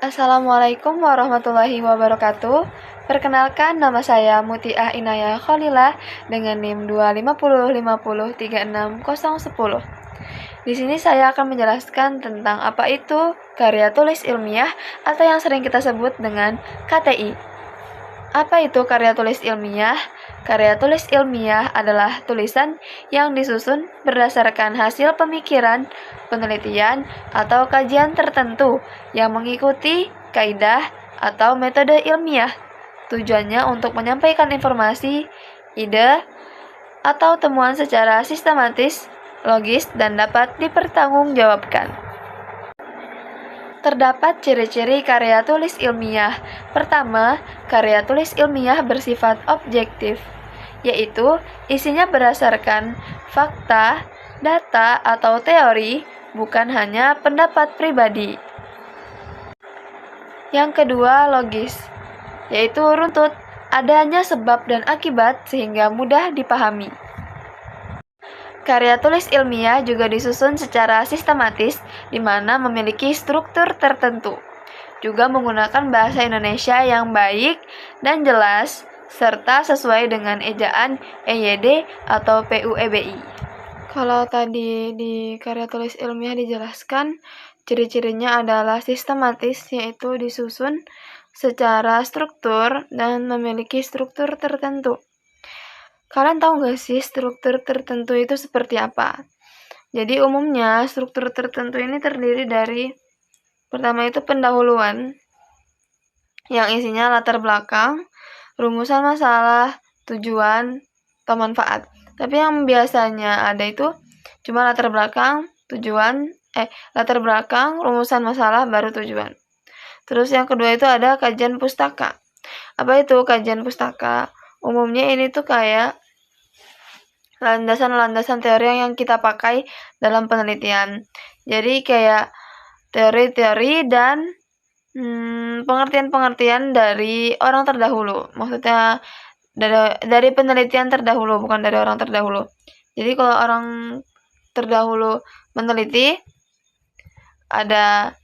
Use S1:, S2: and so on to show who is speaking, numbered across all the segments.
S1: Assalamualaikum warahmatullahi wabarakatuh. Perkenalkan, nama saya Mutiah Inayah Khalilah dengan NIM 250503610. Di sini saya akan menjelaskan tentang apa itu karya tulis ilmiah atau yang sering kita sebut dengan KTI. Apa itu karya tulis ilmiah? Karya tulis ilmiah adalah tulisan yang disusun berdasarkan hasil pemikiran, penelitian, atau kajian tertentu yang mengikuti kaidah atau metode ilmiah. Tujuannya untuk menyampaikan informasi, ide, atau temuan secara sistematis, logis, dan dapat dipertanggungjawabkan. Terdapat ciri-ciri karya tulis ilmiah. Pertama, karya tulis ilmiah bersifat objektif, yaitu isinya berdasarkan fakta, data, atau teori, bukan hanya pendapat pribadi. Yang kedua, logis, yaitu runtut, adanya sebab dan akibat sehingga mudah dipahami. Karya tulis ilmiah juga disusun secara sistematis, di mana memiliki struktur tertentu. Juga menggunakan bahasa Indonesia yang baik dan jelas, serta sesuai dengan ejaan EYD atau PUEBI. Kalau tadi di karya tulis ilmiah dijelaskan, ciri-cirinya adalah sistematis, yaitu disusun secara struktur dan memiliki struktur tertentu. Kalian tahu gak sih struktur tertentu itu seperti apa? Jadi umumnya struktur tertentu ini terdiri dari, pertama itu pendahuluan, yang isinya latar belakang, rumusan masalah, tujuan, atau manfaat. Tapi yang biasanya ada itu cuma latar belakang, latar belakang, rumusan masalah, baru tujuan. Terus yang kedua itu ada kajian pustaka. Apa itu kajian pustaka? Umumnya ini tuh kayak landasan-landasan teori yang kita pakai dalam penelitian. Jadi kayak teori-teori dan pengertian-pengertian dari orang terdahulu. Maksudnya dari penelitian terdahulu, bukan dari orang terdahulu. Jadi kalau orang terdahulu meneliti, ada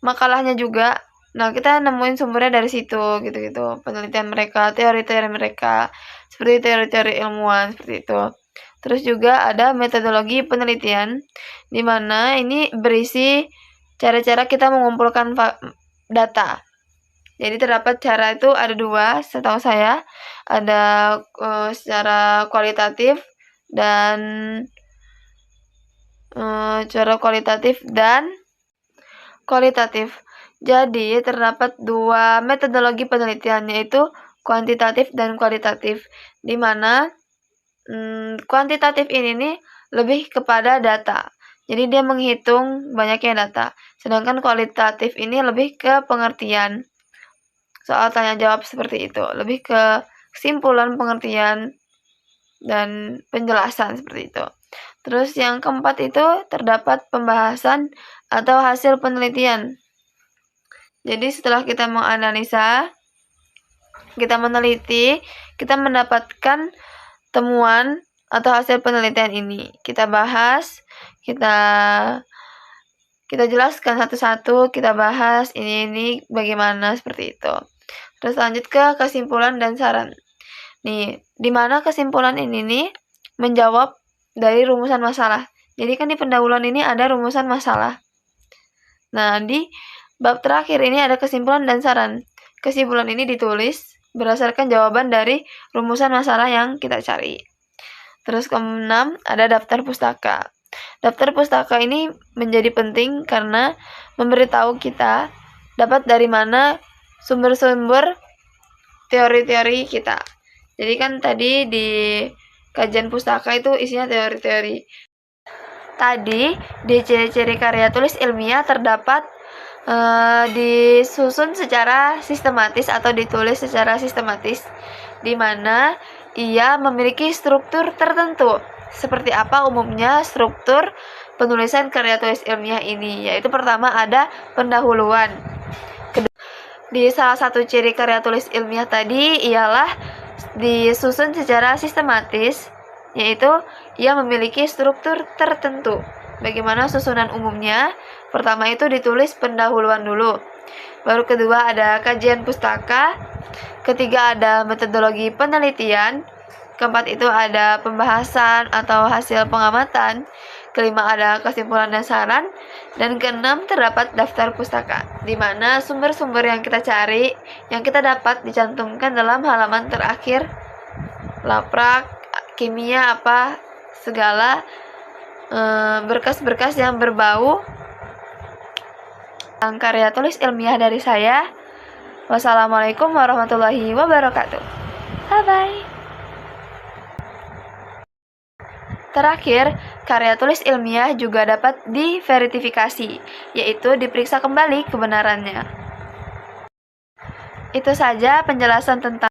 S1: makalahnya juga. Nah, kita nemuin sumbernya dari situ, gitu-gitu. Penelitian mereka, teori-teori mereka, seperti teori-teori ilmuwan, seperti itu. Terus juga ada metodologi penelitian, di mana ini berisi cara-cara kita mengumpulkan data. Jadi terdapat cara itu ada dua, setahu saya. Ada secara kualitatif dan kualitatif. Jadi terdapat dua metodologi penelitian, yaitu kuantitatif dan kualitatif, di mana kuantitatif ini nih lebih kepada data. Jadi dia menghitung banyaknya data. Sedangkan kualitatif ini lebih ke pengertian. Soal tanya jawab seperti itu, lebih ke kesimpulan, pengertian, dan penjelasan seperti itu. Terus yang keempat itu terdapat pembahasan atau hasil penelitian. Jadi setelah kita menganalisa, kita meneliti, kita mendapatkan temuan atau hasil penelitian ini. Kita bahas, kita jelaskan satu-satu, kita bahas ini bagaimana, seperti itu. Terus lanjut ke kesimpulan dan saran. Nih, di mana kesimpulan ini nih menjawab dari rumusan masalah. Jadi kan di pendahuluan ini ada rumusan masalah. Nah, di bab terakhir ini ada kesimpulan dan saran. Kesimpulan ini ditulis berdasarkan jawaban dari rumusan masalah yang kita cari. Terus ke-6 ada daftar pustaka. Daftar pustaka ini menjadi penting karena memberitahu kita dapat dari mana sumber-sumber teori-teori kita. Jadi kan tadi di kajian pustaka itu isinya teori-teori. Tadi di ciri-ciri karya tulis ilmiah terdapat disusun secara sistematis atau ditulis secara sistematis, di mana ia memiliki struktur tertentu. Seperti apa umumnya struktur penulisan karya tulis ilmiah ini? Yaitu pertama ada pendahuluan. Di salah satu ciri karya tulis ilmiah tadi ialah disusun secara sistematis, yaitu ia memiliki struktur tertentu. Bagaimana susunan umumnya? Pertama itu ditulis pendahuluan dulu. Baru kedua ada kajian pustaka. Ketiga ada metodologi penelitian. Keempat itu ada pembahasan atau hasil pengamatan. Kelima ada kesimpulan dan saran. Dan keenam terdapat daftar pustaka, di mana sumber-sumber yang kita cari, yang kita dapat dicantumkan dalam halaman terakhir. Laprak, kimia, apa, segala berkas-berkas yang berbau. Karya tulis ilmiah dari saya. Wassalamualaikum warahmatullahi wabarakatuh. Bye-bye. Terakhir, karya tulis ilmiah juga dapat diverifikasi, yaitu diperiksa kembali kebenarannya. Itu saja penjelasan tentang